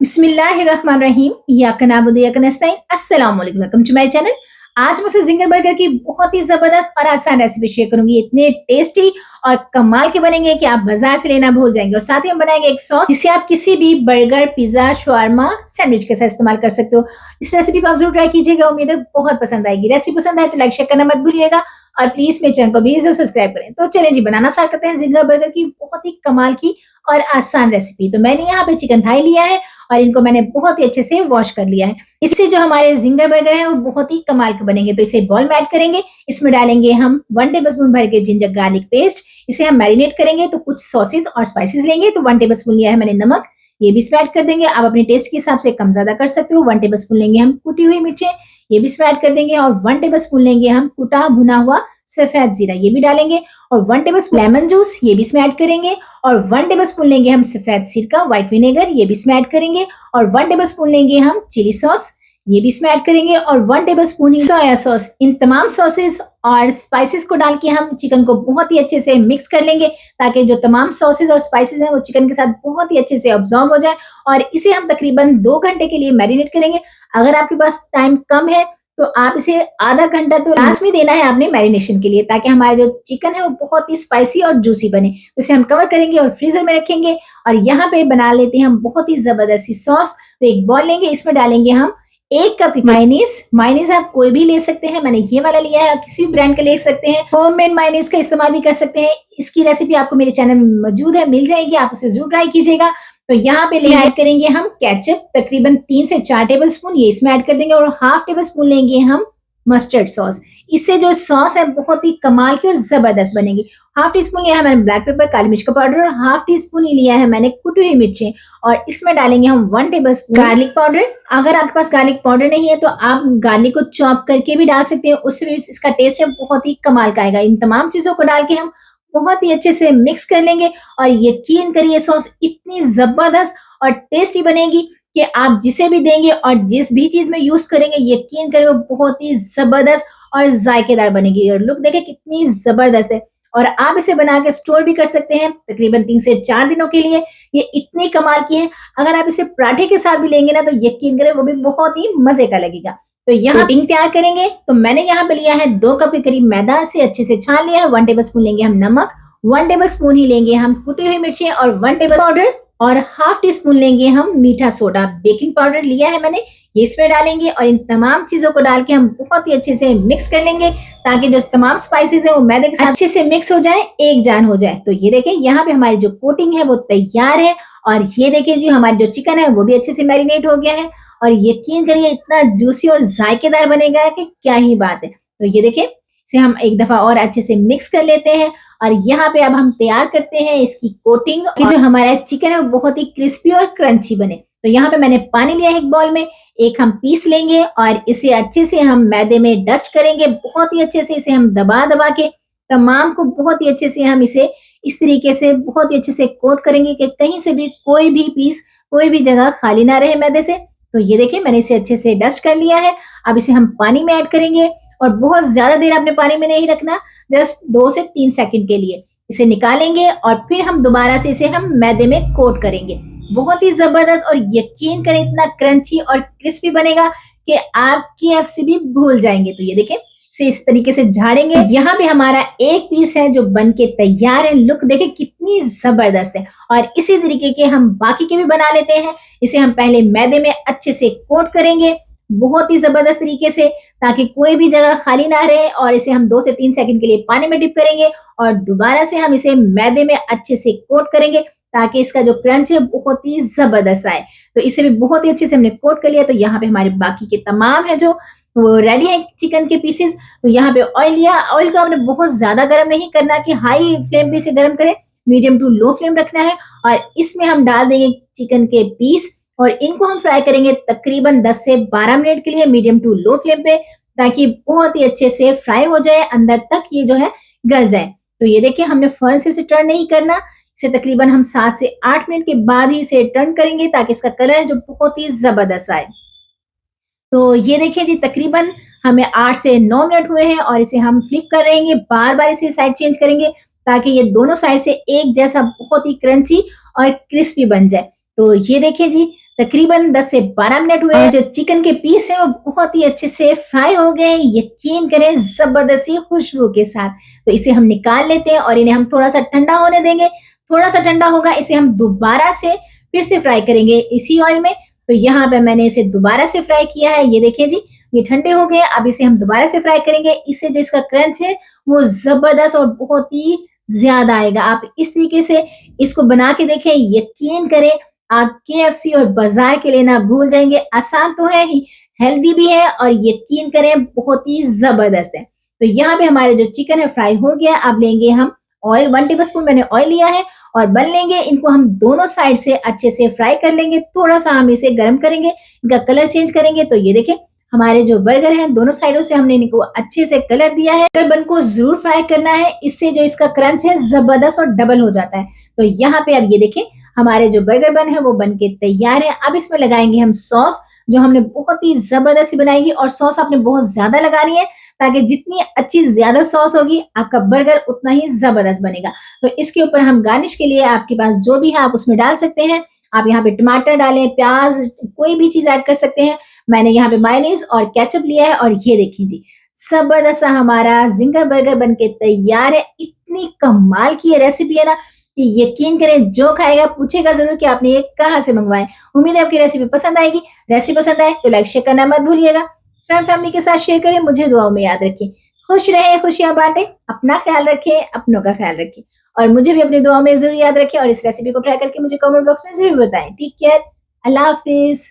बिस्मिल्लाहिर्रहमानिर्रहीम इय्याका नअबुदु व इय्याका नस्तईन। अस्सलाम वालेकुम, वेलकम टू माय चैनल। आज मैं ज़िंगर बर्गर की बहुत ही ज़बरदस्त और आसान रेसिपी शेयर करूँगी। इतने टेस्टी और कमाल के बनेंगे कि आप बाज़ार से लेना भूल जाएँगे। और साथ ही हम बनाएँगे एक सॉस जिसे आप किसी भी बर्गर, पिज़्ज़ा, शवारमा, सैंडविच के साथ इस्तेमाल कर सकते हो। इस रेसिपी को आप ज़रूर ट्राई कीजिएगा, उम्मीद है बहुत पसंद आएगी। रेसिपी पसंद आए तो लाइक शेयर करना मत भूलिएगा और प्लीज़ मेरे चैनल को भी ज़रूर सब्सक्राइब करें। तो चलिए जी, बनाना स्टार्ट करते हैं ज़िंगर बर्गर की बहुत ही कमाल की और आसान रेसिपी। तो मैंने यहाँ पे चिकन थाई लिया है और इनको मैंने बहुत ही अच्छे से वॉश कर लिया है। इससे जो हमारे ज़िंगर बर्गर हैं वो बहुत ही कमाल के बनेंगे। तो इसे बाउल में ऐड करेंगे। इसमें डालेंगे हम 1 टेबलस्पून भर के जिंजर गार्लिक पेस्ट। इसे हम मैरिनेट करेंगे तो कुछ सॉसेस और स्पाइसेस लेंगे। तो 1 टेबलस्पून लिया है मैंने नमक, ये भी इसमें ऐड कर देंगे। आप अपने टेस्ट के हिसाब से कम ज़्यादा कर सकते हो। 1 टेबलस्पून लेंगे हम कुटी हुई मिर्चें, ये भी इसमें ऐड कर देंगे। और 1 टेबलस्पून लेंगे हम कुटा भुना हुआ सफेद जीरा, ये भी डालेंगे। और 1 टेबलस्पून लेमन जूस, ये भी इसमें ऐड करेंगे। और 1 टेबलस्पून लेंगे हम सफेद सिरका, व्हाइट विनेगर, ये भी इसमें ऐड करेंगे। और 1 टेबलस्पून लेंगे हम चिली सॉस, ये भी इसमें ऐड करेंगे। और 1 टेबलस्पून सोया सॉस। इन तमाम सॉसेस और स्पाइसेस को डाल के हम चिकन को बहुत ही अच्छे से मिक्स कर लेंगे ताकि जो तमाम सॉसेस और स्पाइसेस हैं वो चिकन के साथ बहुत ही अच्छे से अब्सॉर्ब हो जाए। और इसे हम तकरीबन 2 घंटे के लिए मैरिनेट करेंगे। अगर आपके पास टाइम कम है तो आप इसे आधा घंटा तो लास्ट में देना है आपने मैरिनेशन के लिए, ताकि हमारा जो चिकन है वो बहुत ही स्पाइसी और जूसी बने। तो इसे हम कवर करेंगे और फ्रीजर में रखेंगे। और यहाँ पे बना लेते हैं हम बहुत ही जबरदस्त सी सॉस। तो एक बॉल लेंगे, इसमें डालेंगे हम 1 कप मायोनीज आप कोई भी ले सकते हैं, मैंने ये वाला लिया है, किसी भी ब्रांड का ले सकते हैं। होममेड मायोनीज का इस्तेमाल भी कर सकते हैं। इसकी रेसिपी आपको मेरे चैनल में मौजूद है, मिल जाएगी, आप उसे जरूर ट्राई कीजिएगा। तो यहाँ पे ऐड करेंगे हम केचप, तकरीबन 3 से 4 टेबलस्पून, ये इसमें ऐड कर देंगे। और हाफ टेबलस्पून लेंगे हम मस्टर्ड सॉस। इससे जो सॉस है बहुत ही कमाल की और जबरदस्त बनेगी। हाफ टी स्पून लिया है मैंने ब्लैक पेपर, काली मिर्च का पाउडर। और हाफ टी स्पून ही लिया है मैंने कुटी हुई मिर्चें। और इसमें डालेंगे हम 1 टेबलस्पून गार्लिक पाउडर। अगर आपके पास गार्लिक पाउडर नहीं है तो आप गार्लिक को चॉप करके भी डाल सकते हैं, उससे भी इसका टेस्ट है बहुत ही कमाल का आएगा। इन तमाम चीजों को डाल के हम बहुत ही अच्छे से मिक्स कर लेंगे। और यकीन करिए सॉस इतनी जबरदस्त और टेस्टी बनेगी कि आप जिसे भी देंगे और जिस भी चीज में यूज करेंगे, यकीन करें वो बहुत ही जबरदस्त और जायकेदार बनेगी। और लुक देखें कितनी जबरदस्त है। और आप इसे बना के स्टोर भी कर सकते हैं तकरीबन 3 से 4 दिनों के लिए। ये इतनी कमाल की है, अगर आप इसे पराठे के साथ भी लेंगे ना तो यकीन करें वो भी बहुत ही मजे का लगेगा। तो यहाँ पुडिंग तैयार करेंगे। तो मैंने यहाँ पे लिया है 2 कप के करीब मैदा, से अच्छे से छान लिया है। 1 टेबलस्पून लेंगे हम नमक, 1 टेबलस्पून ही लेंगे हम कुटी हुई मिर्चें और 1 टेबल पाउडर। और हाफ टी स्पून लेंगे हम मीठा सोडा, बेकिंग पाउडर लिया है मैंने, ये इसमें डालेंगे। और इन तमाम चीजों को डाल के हम बहुत ही अच्छे से मिक्स कर लेंगे ताकि जो तमाम स्पाइसेस है वो मैदे के साथ अच्छे से मिक्स हो जाए, एक जान हो जाए। तो ये देखें यहाँ पे हमारी जो कोटिंग है वो तैयार है। और ये देखें जी हमारी जो चिकन है वो भी अच्छे से मैरिनेट हो गया है। और यकीन करिए इतना जूसी और जायकेदार बनेगा कि क्या ही बात है। तो ये देखें, इसे हम एक दफा और अच्छे से मिक्स कर लेते हैं। और यहाँ पे अब हम तैयार करते हैं इसकी कोटिंग कि जो हमारा चिकन है वो बहुत ही क्रिस्पी और क्रंची बने। तो यहाँ पे मैंने पानी लिया है एक बॉल में, एक हम पीस लेंगे और इसे अच्छे से हम मैदे में डस्ट करेंगे। बहुत ही अच्छे से इसे हम दबा दबा के तमाम को बहुत ही अच्छे से हम इसे इस तरीके से बहुत ही अच्छे से कोट करेंगे कि कहीं से भी कोई भी पीस, कोई भी जगह खाली ना रहे मैदे से। तो ये देखिए मैंने इसे अच्छे से डस्ट कर लिया है। अब इसे हम पानी में ऐड करेंगे और बहुत ज्यादा देर आपने पानी में नहीं रखना, जस्ट 2 से 3 सेकंड के लिए इसे निकालेंगे। और फिर हम दोबारा से इसे हम मैदे में कोट करेंगे। बहुत ही जबरदस्त और यकीन करें इतना क्रंची और क्रिस्पी बनेगा कि आप KFC भी भूल जाएंगे। तो ये देखें, इसे इस तरीके से झाड़ेंगे। यहाँ पे हमारा एक पीस है जो बन के तैयार है। लुक देखें कितनी जबरदस्त है। और इसी तरीके के हम बाकी के भी बना लेते हैं। इसे हम पहले मैदे में अच्छे से कोट करेंगे बहुत ही जबरदस्त तरीके से, ताकि कोई भी जगह खाली ना रहे। और इसे हम 2 से 3 सेकंड के लिए पानी में डिप करेंगे और दोबारा से हम इसे मैदे में अच्छे से कोट करेंगे ताकि इसका जो क्रंच है बहुत ही जबरदस्त आए। तो इसे भी बहुत ही अच्छे से हमने कोट कर लिया। तो यहाँ पे हमारे बाकी के तमाम है जो वो रेडी है चिकन के पीसेस। तो यहाँ पे ऑयल लिया, ऑयल को आपने बहुत ज्यादा गर्म नहीं करना कि हाई फ्लेम पे इसे गर्म करें, मीडियम टू लो फ्लेम रखना है। और इसमें हम डाल देंगे चिकन के पीस और इनको हम फ्राई करेंगे तकरीबन 10 से 12 मिनट के लिए मीडियम टू लो फ्लेम पे, ताकि बहुत ही अच्छे से फ्राई हो जाए, अंदर तक ये जो है गल जाए। तो ये देखिए हमने फौरन से इसे टर्न नहीं करना, इसे तकरीबन हम 7 से 8 मिनट के बाद ही इसे टर्न करेंगे ताकि इसका कलर है जो बहुत ही जबरदस्त आए। तो ये देखिए जी तकरीबन हमें 8 से 9 मिनट हुए हैं और इसे हम फ्लिप कर रहेंगे, बार बार इसे साइड चेंज करेंगे ताकि ये दोनों साइड से एक जैसा बहुत ही क्रंची और क्रिस्पी बन जाए। तो ये देखिए जी तकरीबन 10 से 12 मिनट हुए। जो चिकन के पीस है वो बहुत ही अच्छे से फ्राई हो गए, यकीन करें जबरदस्त खुशबू के साथ। तो इसे हम निकाल लेते हैं और इन्हें हम थोड़ा सा ठंडा होने देंगे। थोड़ा सा ठंडा होगा, इसे हम दोबारा से फिर से फ्राई करेंगे इसी ऑयल में। तो यहाँ पे मैंने इसे दोबारा से फ्राई किया है, ये देखिए जी, ये ठंडे हो गए। अब इसे हम दोबारा से फ्राई करेंगे। इससे जो इसका क्रंच है वो जबरदस्त और बहुत ही ज्यादा आएगा। आप इस तरीके से इसको बना के देखें, यकीन करें आप केएफसी और बाजार के लेना भूल जाएंगे। आसान तो है ही, हेल्दी भी है और यकीन करें बहुत ही जबरदस्त है। तो यहाँ पे हमारे जो चिकन है फ्राई हो गया। अब लेंगे हम ऑयल, 1 टेबलस्पून मैंने ऑयल लिया है और बन लेंगे इनको हम दोनों साइड से अच्छे से फ्राई कर लेंगे। थोड़ा सा हम इसे गर्म करेंगे, इनका कलर चेंज करेंगे। तो ये देखें हमारे जो बर्गर हैं दोनों साइडों से हमने इनको अच्छे से कलर दिया है। बर्गर बन को जरूर फ्राई करना है, इससे जो इसका क्रंच है जबरदस्त और डबल हो जाता है। तो यहाँ पे अब ये देखें हमारे जो बर्गर बन है वो बन के तैयार है। अब इसमें लगाएंगे हम सॉस, जो हमने बहुत ही जबरदस्त बनाएगी। और सॉस आपने बहुत ज्यादा लगानी है ताकि जितनी अच्छी ज्यादा सॉस होगी आपका बर्गर उतना ही जबरदस्त बनेगा। तो इसके ऊपर हम गार्निश के लिए आपके पास जो भी है आप उसमें डाल सकते हैं। आप यहाँ पे टमाटर डालें, प्याज, कोई भी चीज ऐड कर सकते हैं। मैंने यहाँ पे मायोनीज और केचप लिया है और ये देखिए जी, जबरदस्त हमारा जिंगर बर्गर बन के तैयार है। इतनी कमाल की ये रेसिपी है ना कि यकीन करें जो खाएगा पूछेगा जरूर कि आपने ये कहाँ से मंगवाए। उम्मीद है आपकी रेसिपी पसंद आएगी। रेसिपी पसंद आए तो लाइक शेयर करना मत भूलिएगा। फ्रेंड फैमिली के साथ शेयर करें, मुझे दुआओं में याद रखें। खुश रहे, खुशियां बांटे, अपना ख्याल रखें, अपनों का ख्याल रखें और मुझे भी अपनी दुआओं में जरूर याद रखें। और इस रेसिपी को ट्राई करके मुझे कमेंट बॉक्स में जरूर बताएं। टेक केयर, अल्लाह हाफिज।